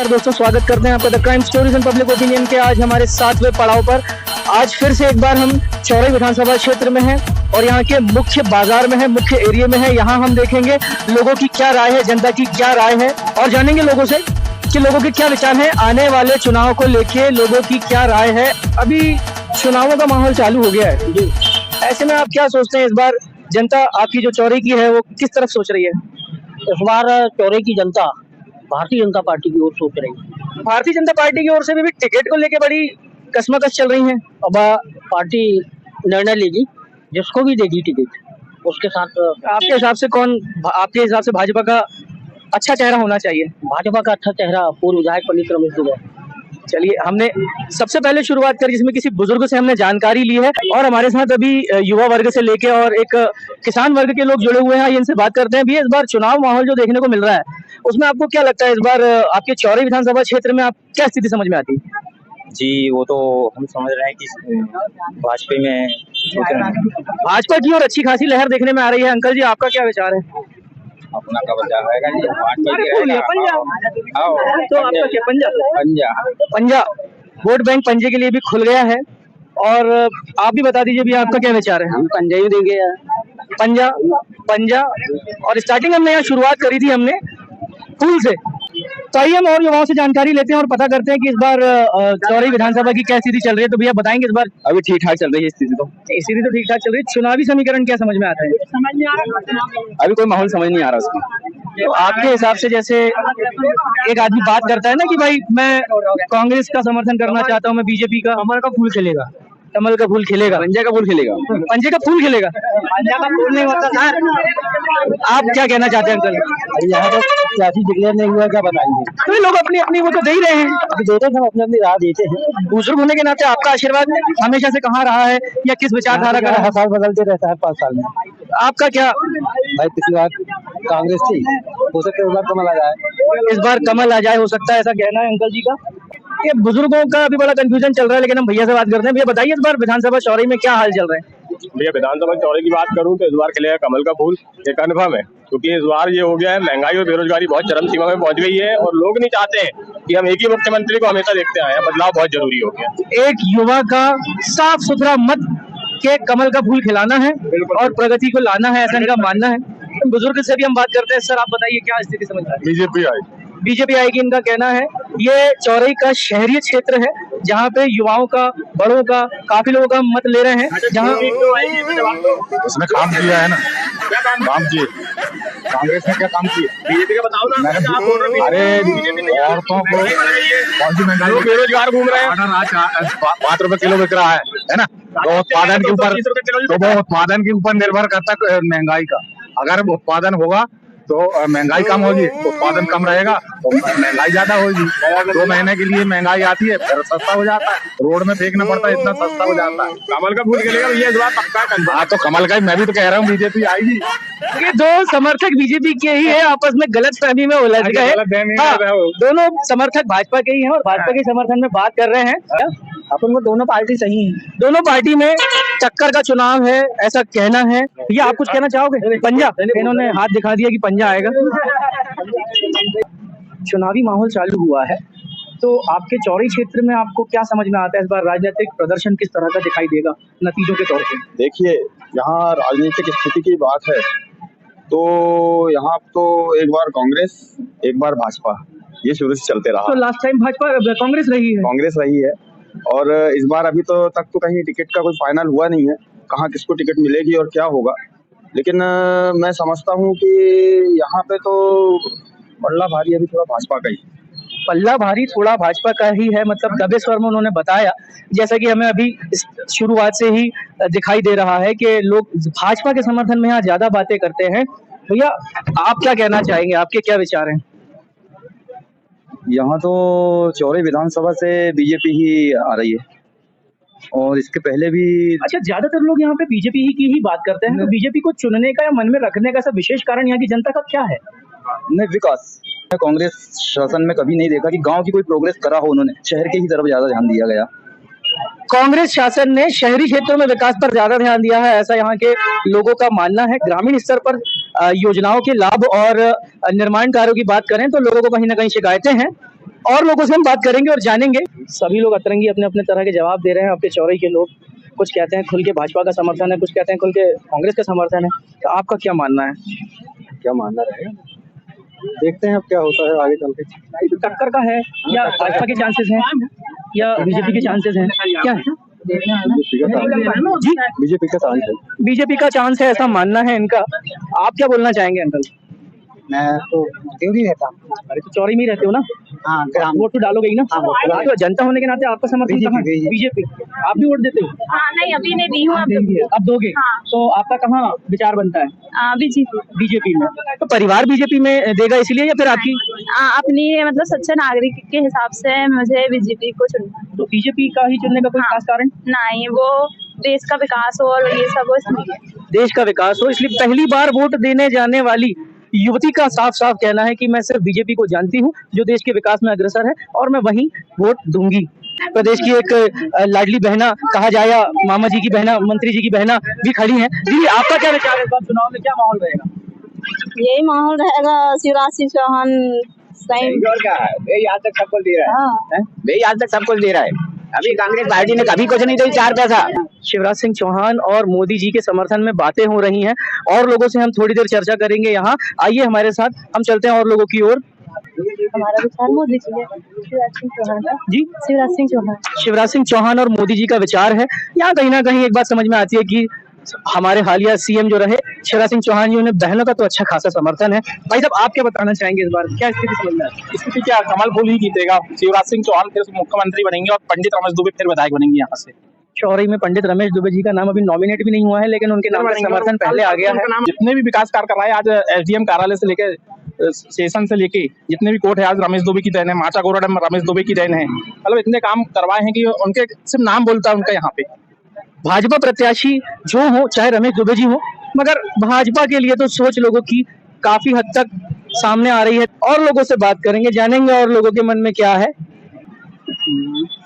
नमस्कार दोस्तों, स्वागत करते हैं आपका the crime stories and public opinion के आज हमारे 7वें पड़ाव पर। आज फिर से एक बार हम चौरई विधानसभा क्षेत्र में हैं और यहाँ के मुख्य बाजार में है, मुख्य एरिया में है। यहाँ हम देखेंगे लोगों की क्या राय है, जनता की क्या राय है और जानेंगे लोगों से कि लोगों के क्या विचार है आने वाले चुनाव को लेके, लोगों की क्या राय है। अभी चुनावों का माहौल चालू हो गया है, ऐसे में आप क्या सोचते हैं इस बार जनता आपकी जो चौरई की है वो किस तरफ सोच रही है? इस बार चौरई की जनता भारतीय जनता पार्टी की ओर सोच रही है। भारतीय जनता पार्टी की ओर से भी टिकट को लेके बड़ी कशमकश चल रही है। अब पार्टी निर्णय लेगी, जिसको भी देगी टिकट उसके साथ। आपके हिसाब से कौन, आपके हिसाब से भाजपा का अच्छा चेहरा होना चाहिए? भाजपा का अच्छा चेहरा पूर्व विधायक पंडित रमेश दुबे। चलिए, हमने सबसे पहले शुरुआत करी जिसमें किसी बुजुर्ग से हमने जानकारी ली है और हमारे साथ अभी युवा वर्ग से लेके और एक किसान वर्ग के लोग जुड़े हुए हैं। इनसे बात करते हैं। भैया, इस बार चुनाव माहौल जो देखने को मिल रहा है उसमें आपको क्या लगता है इस बार आपके चौरई विधानसभा क्षेत्र में आप क्या स्थिति समझ में आती है? जी, वो तो हम समझ रहे हैं कि भाजपा में सोच रहे हैं। भाजपा की और अच्छी खासी लहर देखने में आ रही है। अंकल जी, आपका क्या विचार है? अपना का बचा रहेगा जी, भाजपा की रहेगा। तो आपका क्या पंजा? पंजा वोट बैंक पंजे के लिए भी खुल गया है। और आप भी बता दीजिए भी आपका क्या विचार है? हम पंजा ही देंगे यार। पंजा। और स्टार्टिंग हमने यहाँ शुरुआत करी थी हमने फूल से, तो आइए हम और युवाओं से जानकारी लेते हैं और पता करते हैं कि इस बार चौरई विधानसभा की क्या स्थिति चल रही है। तो भैया बताएंगे इस बार? अभी ठीक ठाक चल रही है स्थिति तो ठीक ठाक चल रही है। चुनावी समीकरण क्या समझ में आता है? समझ नहीं आ रहा, अभी कोई माहौल समझ नहीं आ रहा उसमें। तो आपके हिसाब से जैसे एक आदमी बात करता है ना कि भाई मैं कांग्रेस का समर्थन करना चाहता हूँ, मैं बीजेपी का, कमल का फूल खिलेगा। कमल का फूल खिलेगा, पंजे का फूल खिलेगा। पंजे का फूल खिलेगा। पंजा का फूल नहीं होता सर। आप क्या कहना चाहते हैं अंकल? यहाँ तो सियासी डिक्लेयर नहीं हुआ, क्या बताएंगे। तो लोग अपनी अपनी वो तो दे ही रहे हैं, अभी देते हैं, अपनी अपनी राह देते हैं। बुजुर्ग होने के नाते आपका आशीर्वाद हमेशा से कहाँ रहा है या किस विचारधारा का? हर साल बदलते रहता है 5 साल में। आपका क्या? भाई पिछली बार कांग्रेस थी, हो सकता है इस बार कमल आ जाए। इस बार कमल आ जाए, हो सकता है, ऐसा कहना है अंकल जी का। ये बुजुर्गों का भी बड़ा कंफ्यूजन चल रहा है, लेकिन हम भैया से बात करते हैं। भैया बताइए इस बार विधानसभा चौरई में क्या हाल चल रहे हैं? भैया, विधानसभा चौरई की बात करूं तो इस बार खिलेगा कमल का फूल, ये कन्फर्म है। क्योंकि इस बार ये हो गया है, महंगाई और बेरोजगारी बहुत चरम सीमा में पहुंच गई है और लोग नहीं चाहते हैं कि हम एक ही मुख्यमंत्री को हमेशा देखते आए हैं। बदलाव बहुत जरूरी हो गया। एक युवा का साफ सुथरा मत के कमल का फूल खिलाना है और प्रगति को लाना है, ऐसा इनका मानना है। बुजुर्ग से भी हम बात करते हैं। सर, आप बताइए क्या स्थिति समझ रहे हैं? बीजेपी आएगी इनका कहना है। ये चौरई का शहरी क्षेत्र है जहाँ पे युवाओं का, बड़ों का, काफी लोगों का मत ले रहे हैं। जहाँ उसने काम किया है ना, काम किए कांग्रेस ने, क्या काम किए बीजेपी का बताओ ना। अरे औरतों को कौन सी महंगाई, बेरोजगार घूम रहे हैं, 5 रुपए किलो बिक रहा है ना। तो उत्पादन के ऊपर, तो वो उत्पादन के ऊपर निर्भर करता है महंगाई का। अगर उत्पादन होगा तो महंगाई कम होगी, उत्पादन कम रहेगा तो महंगाई ज्यादा होगी। 2 महीने के लिए महंगाई आती है, फिर सस्ता हो जाता है, रोड में फेंकना पड़ता है, इतना सस्ता हो जाता है। कमल का फूल खिलेगा भैया इस बार पक्का। हाँ, तो कमल का ही मैं भी तो कह रहा हूँ, बीजेपी आएगी। ये दो समर्थक बीजेपी के ही है, आपस में गलतफहमी में उलझ गए। हाँ, दोनों समर्थक भाजपा के ही हैं और भाजपा के समर्थन में बात कर रहे हैं। अपन को दोनों पार्टी सही है, दोनों पार्टी में टक्कर का चुनाव है, ऐसा कहना है। भैया, आप कुछ कहना चाहोगे? पंजा, इन्होंने हाथ दिखा दिया कि पंजा आएगा। चुनावी माहौल चालू हुआ है, तो आपके चौरई क्षेत्र में आपको क्या समझ में आता है इस बार राजनीतिक प्रदर्शन किस तरह का दिखाई देगा नतीजों के तौर पे? देखिए, यहाँ राजनीतिक स्थिति की बात है तो यहाँ तो एक बार कांग्रेस, एक बार भाजपा, ये शुरू से चलते रहा। तो लास्ट टाइम भाजपा, कांग्रेस रही है और इस बार अभी तो तक तो कहीं टिकट का कोई फाइनल हुआ नहीं है, कहाँ किसको टिकट मिलेगी और क्या होगा। लेकिन मैं समझता हूँ कि यहाँ पे तो पल्ला भारी अभी थोड़ा भाजपा का ही। पल्ला भारी थोड़ा भाजपा का ही है, मतलब दबे स्वर में उन्होंने बताया, जैसा कि हमें अभी शुरुआत से ही दिखाई दे रहा है कि लोग भाजपा के समर्थन में यहाँ ज्यादा बातें करते हैं। भैया, आप क्या कहना चाहेंगे, आपके क्या विचार हैं? यहाँ तो चौरई विधानसभा से बीजेपी ही आ रही है और इसके पहले भी। अच्छा, ज्यादातर लोग यहाँ पे बीजेपी ही की ही बात करते हैं, तो बीजेपी को चुनने का या मन में रखने का सब विशेष कारण यहाँ की जनता का क्या है? नहीं, विकास। कांग्रेस शासन में कभी नहीं देखा कि गांव की कोई प्रोग्रेस करा हो। उन्होंने शहर के ही तरफ ज्यादा ध्यान दिया गया। कांग्रेस शासन ने शहरी क्षेत्रों में विकास पर ज्यादा ध्यान दिया है, ऐसा यहाँ के लोगों का मानना है। ग्रामीण स्तर पर योजनाओं के लाभ और निर्माण कार्यों की बात करें तो लोगों को कहीं ना कहीं शिकायतें हैं। और लोगों से हम बात करेंगे और जानेंगे। सभी लोग अतरंगी अपने अपने तरह के जवाब दे रहे हैं। आपके चौरई के लोग कुछ कहते हैं खुल के भाजपा का समर्थन है, कुछ कहते हैं खुल के कांग्रेस का समर्थन है। तो आपका क्या मानना है? क्या मानना रहेगा, देखते हैं अब क्या होता है आगे चल के। तो टक्कर का है या भाजपा के चांसेस हैं या बीजेपी के चांसेस हैं, क्या है? जी, बीजेपी का चांस है। बीजेपी का चांस है ऐसा मानना है इनका। आप क्या बोलना चाहेंगे अंकल? मैं तो देवरी रहता हूँ। अरे तो चौरी में ही रहते हो ना, हाँ ग्राम। वोट तो डालोगे ही ना? तो जनता होने के नाते आपका समर्थन कहाँ? बीजेपी। आप भी वोट देते हो? हाँ नहीं अभी नहीं दी हूँ, अब दोगे? हाँ। तो आपका कहाँ विचार बनता है? बीजेपी। बीजेपी में। तो परिवार बीजेपी में देगा इसलिए या फिर आपकी? अपनी मतलब सच्चे नागरिक के हिसाब से मुझे बीजेपी को चुनना। तो बीजेपी का ही चुनने का कोई खास कारण? नहीं, वो देश का विकास हो और ये सब इसलिए। देश का विकास हो इसलिए पहली बार वोट देने जाने वाली युवती का साफ साफ कहना है कि मैं सिर्फ बीजेपी को जानती हूँ जो देश के विकास में अग्रसर है और मैं वहीं वोट दूंगी। प्रदेश की एक लाडली बहना कहा जाए या मामा जी की बहना, मंत्री जी की बहना भी खड़ी हैं। जी आपका क्या विचार है, इस बार चुनाव में क्या माहौल रहेगा? यही माहौल रहेगा, शिवराज सिंह चौहान सही। और क्या है, भाई आज तक सबको दे रहा है, भाई आज तक सबको दे रहा है। अभी कांग्रेस पार्टी ने कभी कुछ नहीं दी, 4 पैसा। शिवराज सिंह चौहान और मोदी जी के समर्थन में बातें हो रही हैं और लोगों से हम थोड़ी देर चर्चा करेंगे यहाँ। आइए हमारे साथ, हम चलते हैं और लोगों की ओर। हमारा विचार मोदी जी है, शिवराज सिंह चौहान का। जी, शिवराज सिंह चौहान। शिवराज सिंह चौहान और मोदी जी का विचार है। यहाँ कहीं ना कहीं एक बात समझ में आती है कि हमारे हालिया सीएम जो रहे शिवराज सिंह चौहान जी, उन्हें बहनों का तो अच्छा खासा समर्थन है। भाई साहब आप क्या बताना चाहेंगे, इस बार क्या स्थिति समझ में आती है? स्थिति क्या, कमल फूल ही जीतेगा। शिवराज सिंह चौहान फिर मुख्यमंत्री बनेंगे और पंडित रमेश दुबे फिर विधायक बनेंगे यहाँ से। चौरई में पंडित रमेश दुबे जी का नाम अभी नॉमिनेट भी नहीं हुआ है, लेकिन उनके नाम का समर्थन पहले आ गया है। जितने भी विकास कार्य कर रहा है आज एसडीएम कार्यालय से लेकर स्टेशन से लेके जितने भी कोर्ट है आज रमेश दुबे की देन है। माचा गोरा डैम रमेश दुबे की देन है। मतलब इतने काम करवाए हैं कि उनके सिर्फ नाम बोलता है उनका यहाँ पे। भाजपा प्रत्याशी जो हो, चाहे रमेश दुबे जी हो, मगर भाजपा के लिए तो सोच लोगों की काफी हद तक सामने आ रही है। और लोगों से बात करेंगे, जानेंगे और लोगों के मन में क्या है।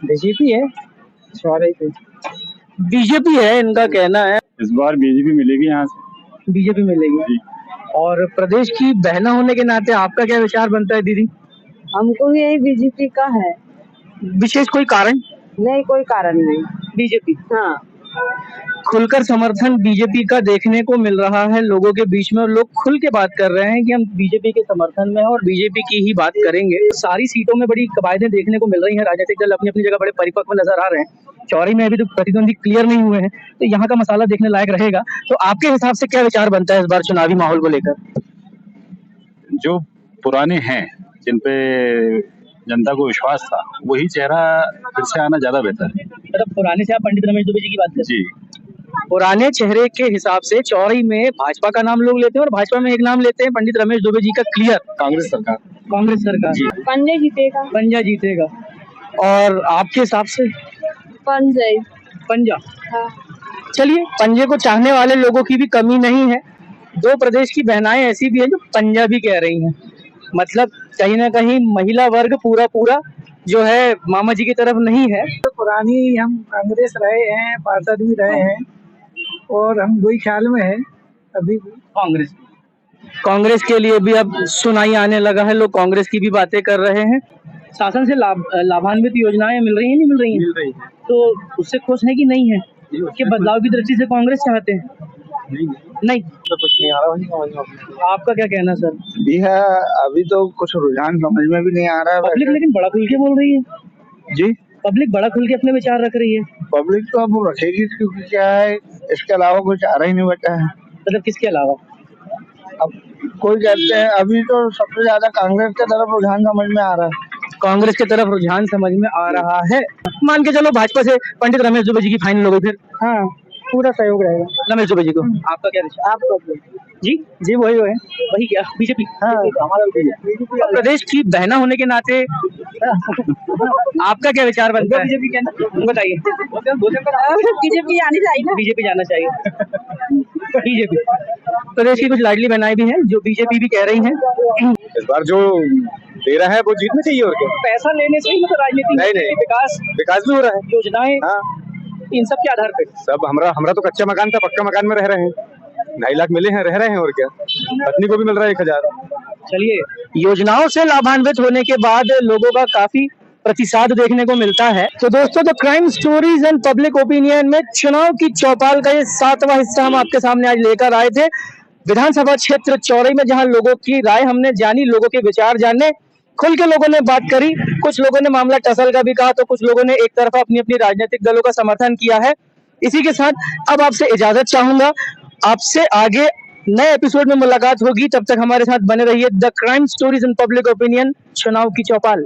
बीजेपी है, बीजेपी है इनका कहना है। इस बार बीजेपी मिलेगी यहाँ से। बीजेपी मिलेगी। और प्रदेश की बहना होने के नाते आपका क्या विचार बनता है दीदी? हमको भी यही बीजेपी का है। विशेष कोई कारण? नहीं, कोई कारण नहीं। बीजेपी। हाँ, खुलकर समर्थन बीजेपी का देखने को मिल रहा है लोगों के बीच में, और लोग खुल के बात कर रहे हैं कि हम बीजेपी के समर्थन में हैं और बीजेपी की ही बात करेंगे। सारी सीटों में बड़ी कवायदें देखने को मिल रही हैं। राजनीतिक दल अपनी अपनी जगह बड़े परिपक्व नजर आ रहे हैं। चौरी में अभी तो प्रतिद्वंदी क्लियर नहीं हुए हैं, तो यहाँ का मसाला देखने लायक रहेगा। तो आपके हिसाब से क्या विचार बनता है इस बार चुनावी माहौल को लेकर? जो पुराने हैं जिन पे जनता को विश्वास था वही चेहरा फिर से आना ज्यादा बेहतर है। मतलब पुराने से आप पंडित रमेश दुबे जी की बात करते हैं? जी, पुराने चेहरे के हिसाब से चौरी में भाजपा का नाम लोग लेते हैं और भाजपा में एक नाम लेते हैं पंडित रमेश दुबे जी का, क्लियर कांग्रेस सरकार। कांग्रेस सरकार। पंजे जीतेगा। पंजा जीतेगा। और आपके हिसाब से? पंजे। पंजा। हाँ। चलिए, पंजे को चाहने वाले लोगों की भी कमी नहीं है। 2 प्रदेश की बहनाएं ऐसी भी हैं जो पंजा भी कह रही हैं। मतलब कहीं ना कहीं महिला वर्ग पूरा जो है मामा जी की तरफ नहीं है। तो पुरानी हम कांग्रेस रहे हैं, पार्षद भी रहे हैं और हम वही ख्याल में है अभी भी। कांग्रेस के लिए भी अब सुनाई आने लगा है, लोग कांग्रेस की भी बातें कर रहे हैं। शासन से लाभान्वित योजनाएं मिल रही हैं, नहीं मिल रही हैं? मिल रही है। तो उससे खुश है कि नहीं है? कि बदलाव की दृष्टि से कांग्रेस चाहते हैं? नहीं तो कुछ नहीं आ रहा, वही समझ में आपका क्या कहना सर? भी है। अभी तो कुछ रुझान समझ में भी नहीं आ रहा है। पब्लिक लेकिन बड़ा खुल के बोल रही है। जी, पब्लिक बड़ा खुल के अपने विचार रख रही है। पब्लिक तो अब रखेगी क्योंकि क्या है, इसके अलावा कुछ आ रहा ही नहीं बचा है। मतलब किसके अलावा? अब कोई कहते हैं अभी तो सबसे ज्यादा कांग्रेस की तरफ रुझान समझ में आ रहा है। कांग्रेस की तरफ रुझान समझ में आ रहा है। मान के चलो भाजपा से पंडित रमेश दुबे जी की फाइनल हो गई, फिर हाँ, पूरा सहयोग रहेगा रमेश दुबे जी को। आपका क्या विचार? आपको जी वही है। वही क्या बीजेपी? हाँ, हमारा भी प्रदेश की बहना होने के नाते आपका क्या विचार बनता है? बीजेपी क्या, बताइए। बीजेपी आनी चाहिए ना। बीजेपी जाना चाहिए। बीजेपी। प्रदेश की कुछ लाडली बहनाएं भी हैं जो बीजेपी भी कह रही हैं। इस बार जो दे रहा है वो जीतना चाहिए और क्या। पैसा लेने से ही तो राजनीति नहीं। विकास भी हो रहा है, योजनाएं, हाँ। इन सब के आधार पे सब हमरा तो कच्चा मकान था, पक्का मकान में रह रहे हैं। 2.5 लाख मिले हैं, रह रहे हैं और क्या। पत्नी को भी मिल रहा है 1,000। चलिए योजनाओं से लाभान्वित होने के बाद लोगों का काफी प्रतिसाद देखने को मिलता है। तो दोस्तों, the crime stories and public opinion में चुनाव की चौपाल का ये 7वां हिस्सा हम आपके सामने आज लेकर आए थे विधानसभा क्षेत्र चौरई में, जहां लोगों की राय हमने जानी, लोगों के विचार जाने, खुल के लोगों ने बात करी। कुछ लोगों ने मामला टसल का भी कहा, तो कुछ लोगों ने एक तरफा अपनी अपनी राजनीतिक दलों का समर्थन किया है। इसी के साथ अब आपसे इजाजत चाहूंगा, आपसे आगे नए एपिसोड में मुलाकात होगी। तब तक हमारे साथ बने रहिए। The crime stories and public opinion, चुनाव की चौपाल।